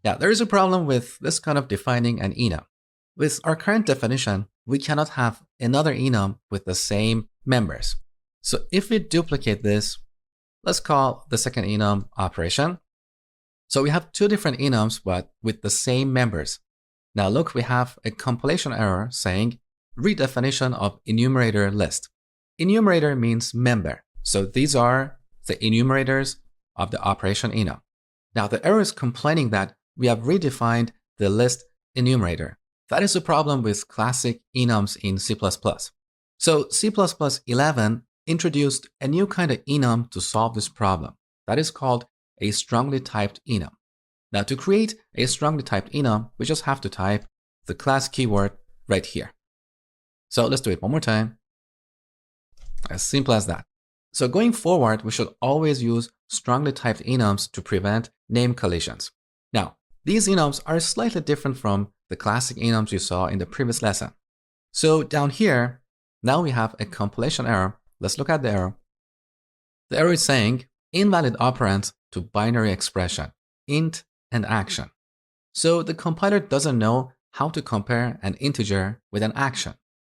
Yeah, there is a problem with this kind of defining an enum. With our current definition, we cannot have another enum with the same members. So if we duplicate this, let's call the second enum operation. So we have two different enums, but with the same members. Now look, we have a compilation error saying redefinition of enumerator list. Enumerator means member. So these are the enumerators of the operation enum. Now the error is complaining that we have redefined the list enumerator. That is a problem with classic enums in C++. So C++11 introduced a new kind of enum to solve this problem. That is called a strongly typed enum. Now to create a strongly typed enum, we just have to type the class keyword right here. So let's do it one more time. As simple as that. So going forward, we should always use strongly typed enums to prevent name collisions. Now, these enums are slightly different from the classic enums you saw in the previous lesson. So down here, now we have a compilation error. Let's look at the error. The error is saying invalid operands to binary expression, int and action. So the compiler doesn't know how to compare an integer with an action.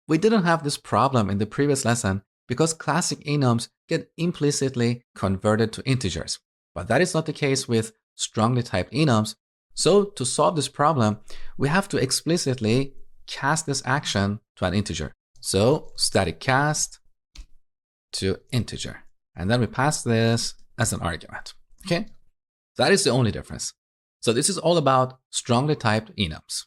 We didn't have this problem in the previous lesson because classic enums get implicitly converted to integers. But that is not the case with strongly typed enums. So to solve this problem, we have to explicitly cast this action to an integer. So static cast to integer. And then we pass this as an argument. Okay? That is the only difference. So this is all about strongly typed enums.